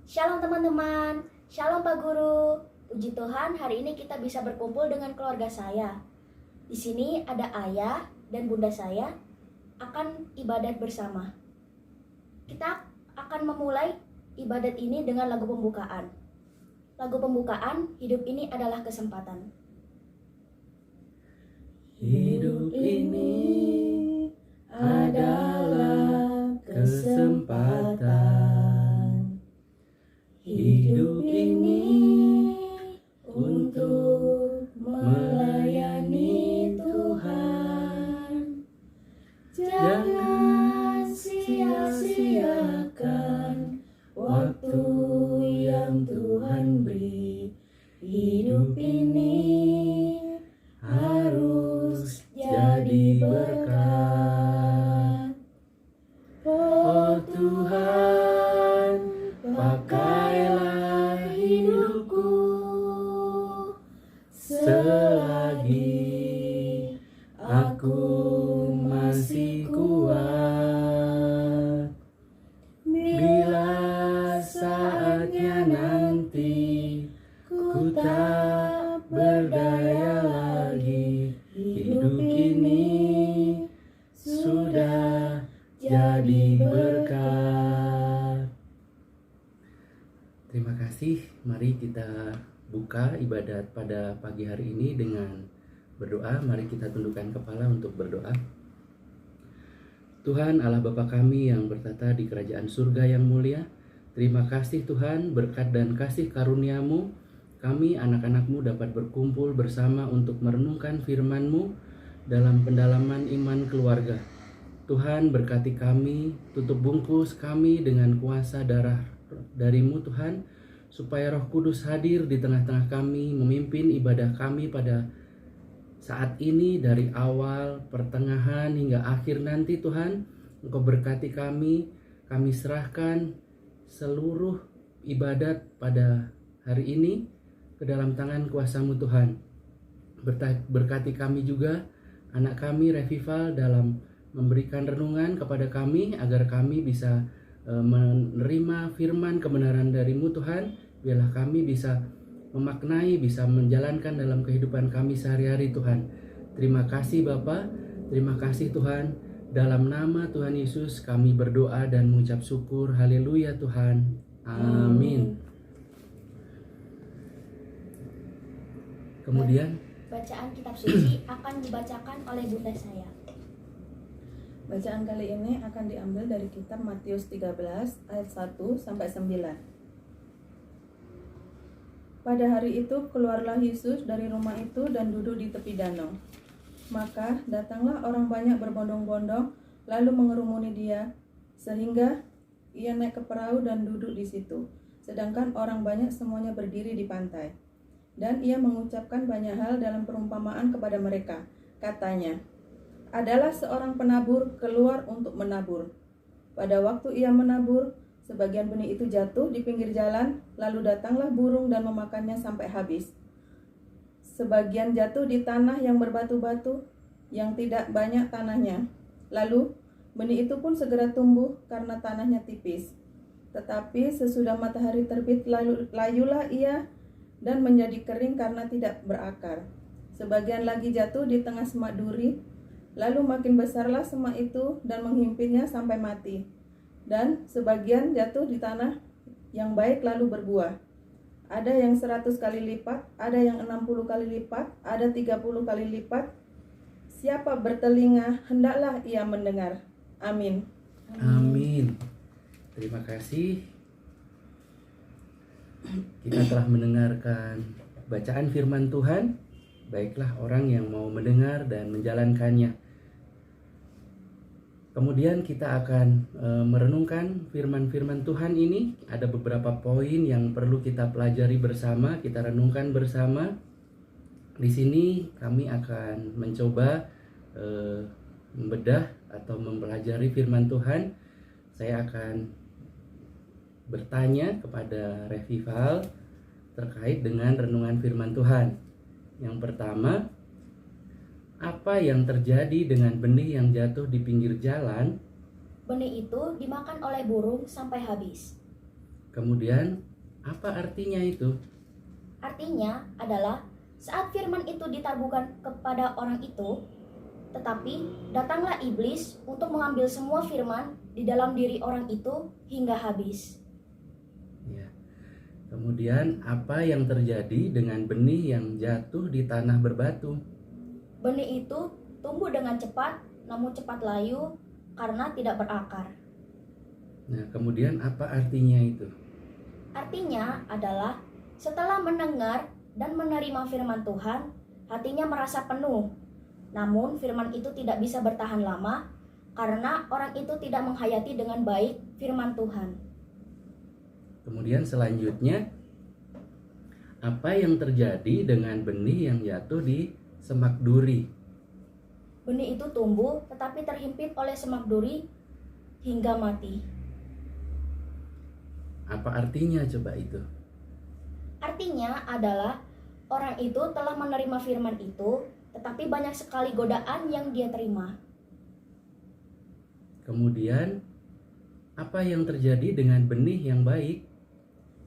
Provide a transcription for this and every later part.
Shalom teman-teman, shalom Pak Guru. Puji Tuhan, hari ini kita bisa berkumpul dengan keluarga saya. Di sini ada ayah dan bunda saya akan ibadat bersama. Kita akan memulai ibadat ini dengan lagu pembukaan. Lagu pembukaan, hidup ini adalah kesempatan. Hidup ini adalah kesempatan. Hidup ini untuk melayani Tuhan. Jangan sia-siakan waktu yang Tuhan beri. Hidup ini harus jadi berkat. Oh Tuhan, pakailah hidupku selagi aku masih kuat. Bila saatnya nanti ku tak berdaya lagi, hidup ini sudah jadi berkat. Terima kasih. Mari kita buka ibadat pada pagi hari ini dengan berdoa. Mari kita tundukkan kepala untuk berdoa. Tuhan Allah Bapa kami yang bertata di kerajaan surga yang mulia, terima kasih Tuhan, berkat dan kasih karunia-Mu kami anak-anak-Mu dapat berkumpul bersama untuk merenungkan firman-Mu dalam pendalaman iman keluarga. Tuhan berkati kami, tutup bungkus kami dengan kuasa darah dari-Mu Tuhan, supaya Roh Kudus hadir di tengah-tengah kami, memimpin ibadah kami pada saat ini dari awal, pertengahan hingga akhir nanti Tuhan. Engkau berkati kami serahkan seluruh ibadat pada hari ini ke dalam tangan kuasa-Mu Tuhan. Berkati kami juga, anak kami Revival dalam memberikan renungan kepada kami agar kami bisa menerima firman kebenaran dari-Mu Tuhan. Biarlah kami bisa memaknai, bisa menjalankan dalam kehidupan kami sehari-hari Tuhan. Terima kasih Bapa, terima kasih Tuhan. Dalam nama Tuhan Yesus kami berdoa dan mengucap syukur. Haleluya Tuhan. Amin. Kemudian Bacaan kitab suci akan dibacakan oleh bunda saya. Bacaan kali ini akan diambil dari kitab Matius 13 ayat 1 sampai 9. Pada hari itu keluarlah Yesus dari rumah itu dan duduk di tepi danau. Maka datanglah orang banyak berbondong-bondong lalu mengerumuni dia, sehingga ia naik ke perahu dan duduk di situ. Sedangkan orang banyak semuanya berdiri di pantai. Dan ia mengucapkan banyak hal dalam perumpamaan kepada mereka. Katanya, adalah seorang penabur keluar untuk menabur. Pada waktu ia menabur, sebagian benih itu jatuh di pinggir jalan, lalu datanglah burung dan memakannya sampai habis. Sebagian jatuh di tanah yang berbatu-batu, yang tidak banyak tanahnya. Lalu benih itu pun segera tumbuh karena tanahnya tipis. Tetapi sesudah matahari terbit, layulah ia dan menjadi kering karena tidak berakar. Sebagian lagi jatuh di tengah semak duri, lalu makin besarlah semak itu dan menghimpitnya sampai mati. Dan sebagian jatuh di tanah yang baik lalu berbuah. Ada yang 100 kali lipat, ada yang 60 kali lipat, ada 30 kali lipat. Siapa bertelinga, hendaklah ia mendengar. Amin. amin. Terima kasih. Kita telah mendengarkan bacaan firman Tuhan. Baiklah orang yang mau mendengar dan menjalankannya. Kemudian kita akan merenungkan firman-firman Tuhan ini. Ada beberapa poin yang perlu kita pelajari bersama, kita renungkan bersama. Di sini kami akan mencoba membedah atau mempelajari firman Tuhan. Saya akan bertanya kepada Revival terkait dengan renungan firman Tuhan. Yang pertama, apa yang terjadi dengan benih yang jatuh di pinggir jalan? Benih itu dimakan oleh burung sampai habis. Kemudian, apa artinya itu? Artinya adalah saat firman itu ditaburkan kepada orang itu, tetapi datanglah iblis untuk mengambil semua firman di dalam diri orang itu hingga habis. Ya. Kemudian, apa yang terjadi dengan benih yang jatuh di tanah berbatu? Benih itu tumbuh dengan cepat, namun cepat layu karena tidak berakar. Nah, kemudian apa artinya itu? Artinya adalah setelah mendengar dan menerima firman Tuhan, hatinya merasa penuh. Namun firman itu tidak bisa bertahan lama karena orang itu tidak menghayati dengan baik firman Tuhan. Kemudian selanjutnya, apa yang terjadi dengan benih yang jatuh di semak duri? Benih itu tumbuh tetapi terhimpit oleh semak duri hingga mati. Apa artinya coba itu? Artinya adalah orang itu telah menerima firman itu, tetapi banyak sekali godaan yang dia terima. Kemudian, apa yang terjadi dengan benih yang baik?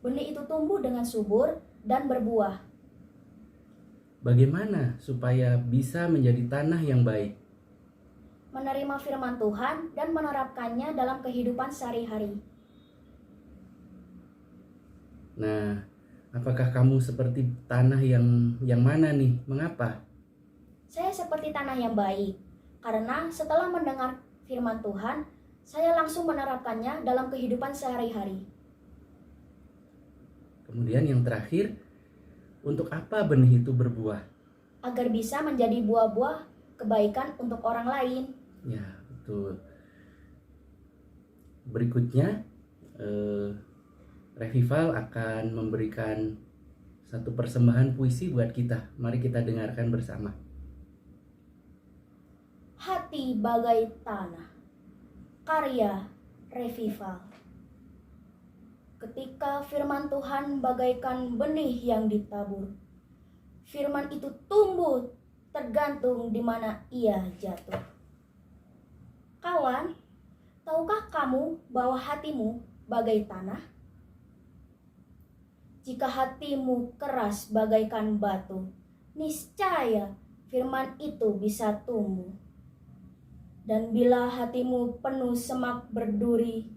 Benih itu tumbuh dengan subur dan berbuah. Bagaimana supaya bisa menjadi tanah yang baik? Menerima firman Tuhan dan menerapkannya dalam kehidupan sehari-hari. Nah, apakah kamu seperti tanah yang mana nih? Mengapa? Saya seperti tanah yang baik, karena setelah mendengar firman Tuhan, saya langsung menerapkannya dalam kehidupan sehari-hari. Kemudian yang terakhir, untuk apa benih itu berbuah? Agar bisa menjadi buah-buah kebaikan untuk orang lain. Ya, betul. Berikutnya, Revival akan memberikan satu persembahan puisi buat kita. Mari kita dengarkan bersama. Hati bagai tanah. Karya Revival. Ketika firman Tuhan bagaikan benih yang ditabur, firman itu tumbuh tergantung di mana ia jatuh. Kawan, tahukah kamu bahwa hatimu bagai tanah? Jika hatimu keras bagaikan batu, niscaya firman itu bisa tumbuh. Dan bila hatimu penuh semak berduri,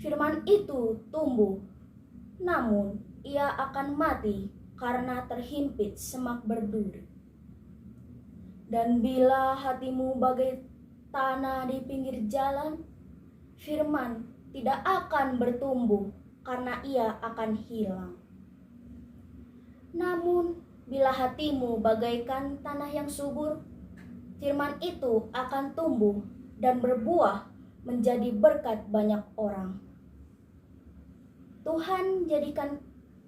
firman itu tumbuh, namun ia akan mati karena terhimpit semak berduri. Dan bila hatimu bagai tanah di pinggir jalan, firman tidak akan bertumbuh karena ia akan hilang. Namun, bila hatimu bagaikan tanah yang subur, firman itu akan tumbuh dan berbuah menjadi berkat banyak orang. Tuhan jadikan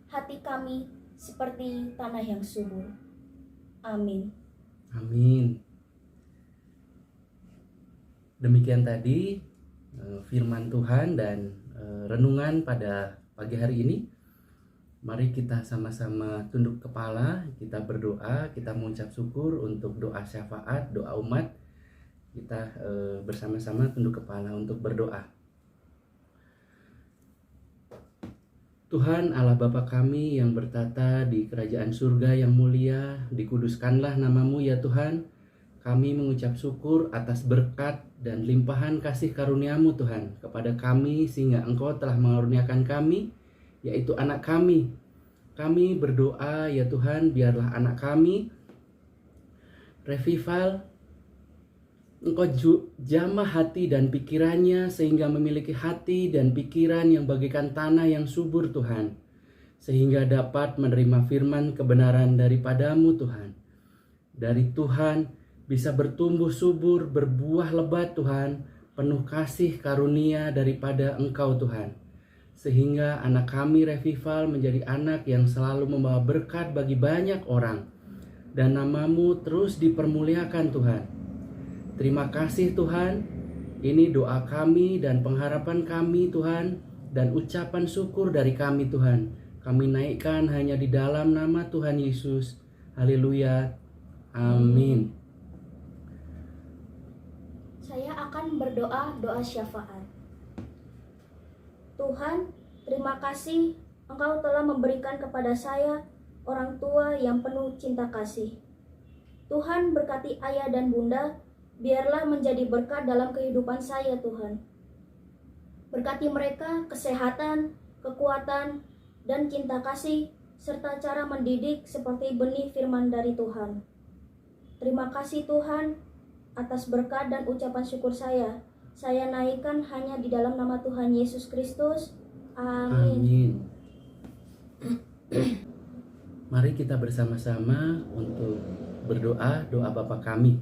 hati kami seperti tanah yang subur. Amin. Amin. Demikian tadi firman Tuhan dan renungan pada pagi hari ini. Mari kita sama-sama tunduk kepala, kita berdoa, kita mengucap syukur untuk doa syafaat, doa umat. Kita bersama-sama tunduk kepala untuk berdoa. Tuhan Allah Bapa kami yang bertata di kerajaan surga yang mulia, dikuduskanlah namamu ya Tuhan. Kami mengucap syukur atas berkat dan limpahan kasih karuniamu Tuhan kepada kami sehingga Engkau telah mengaruniakan kami, yaitu anak kami. Kami berdoa ya Tuhan, biarlah anak kami Revival, Engkau jamah hati dan pikirannya sehingga memiliki hati dan pikiran yang bagaikan tanah yang subur Tuhan, sehingga dapat menerima firman kebenaran daripadamu Tuhan. Dari Tuhan bisa bertumbuh subur, berbuah lebat Tuhan, penuh kasih karunia daripada Engkau Tuhan. Sehingga anak kami Revival menjadi anak yang selalu membawa berkat bagi banyak orang. Dan namamu terus dipermuliakan Tuhan. Terima kasih Tuhan. Ini doa kami dan pengharapan kami Tuhan. Dan ucapan syukur dari kami Tuhan. Kami naikkan hanya di dalam nama Tuhan Yesus. Haleluya. Amin. Saya akan berdoa doa syafaat. Tuhan, Terima kasih Engkau telah memberikan kepada saya orang tua yang penuh cinta kasih. Tuhan berkati ayah dan bunda, biarlah menjadi berkat dalam kehidupan saya Tuhan. Berkati mereka kesehatan, kekuatan, dan cinta kasih, serta cara mendidik seperti benih firman dari Tuhan. Terima kasih Tuhan atas berkat dan ucapan syukur saya. Saya naikkan hanya di dalam nama Tuhan Yesus Kristus. Amin. Amin. Mari kita bersama-sama untuk berdoa, doa Bapa kami.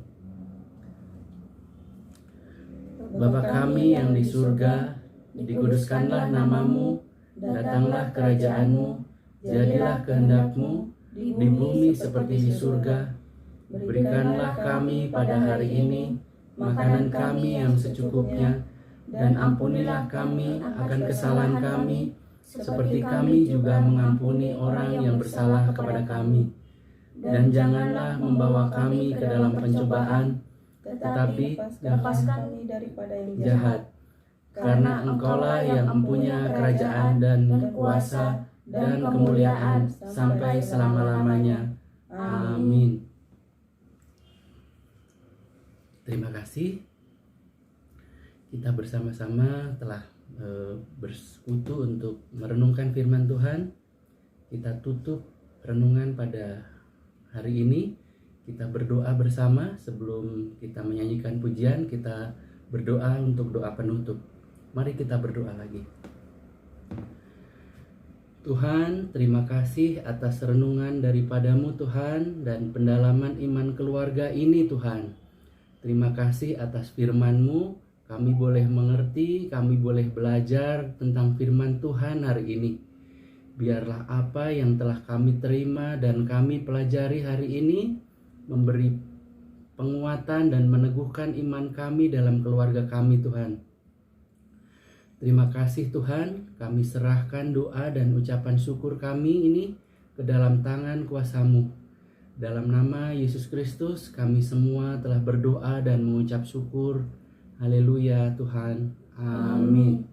Bapa kami yang di surga, dikuduskanlah namamu, datanglah kerajaanmu, jadilah kehendak-mu di bumi seperti di surga. Berikanlah kami pada hari ini makanan kami yang secukupnya, dan ampunilah kami akan kesalahan kami, seperti kami juga mengampuni orang yang bersalah kepada kami. Dan janganlah membawa kami ke dalam pencobaan, tetapi lepaskan kami daripada yang jahat. jahat. Karena Engkaulah yang mempunyai kerajaan dan kuasa dan kemuliaan sampai selama-lamanya. Amin. Terima kasih. Kita bersama-sama telah bersekutu untuk merenungkan firman Tuhan. Kita tutup renungan pada hari ini. Kita berdoa bersama sebelum kita menyanyikan pujian. Kita berdoa untuk doa penutup. Mari kita berdoa lagi. Tuhan, terima kasih atas renungan daripadamu Tuhan, dan pendalaman iman keluarga ini Tuhan. Terima kasih atas firman-Mu. Kami boleh mengerti, kami boleh belajar tentang firman Tuhan hari ini. Biarlah apa yang telah kami terima dan kami pelajari hari ini memberi penguatan dan meneguhkan iman kami dalam keluarga kami Tuhan. Terima kasih Tuhan, kami serahkan doa dan ucapan syukur kami ini ke dalam tangan kuasa-Mu. Dalam nama Yesus Kristus kami semua telah berdoa dan mengucap syukur. Haleluya Tuhan. Amin.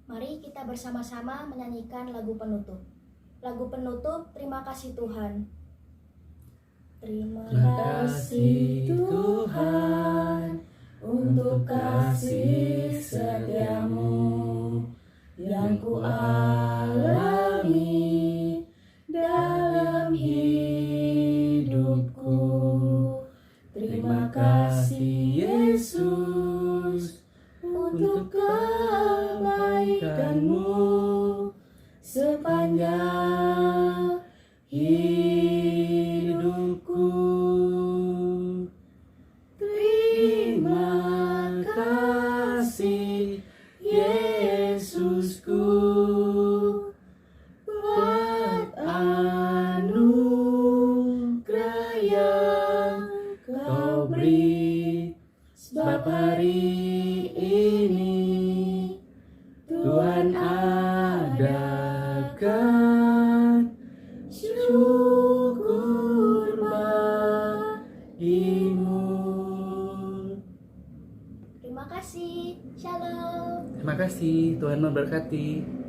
Mari kita bersama-sama menyanyikan lagu penutup. Lagu penutup, terima kasih Tuhan. Terima kasih Tuhan untuk kasih setiamu yang ku alami dalam hidupku. Terima kasih Yesus untuk kebaikan-Mu sepanjang hidupku. Terima kasih Yesusku buat anugerah yang Kau beri, sebab hari ini Tuhan adakan syukur bagimu. Terima kasih. Shalom. Terima kasih, Tuhan memberkati.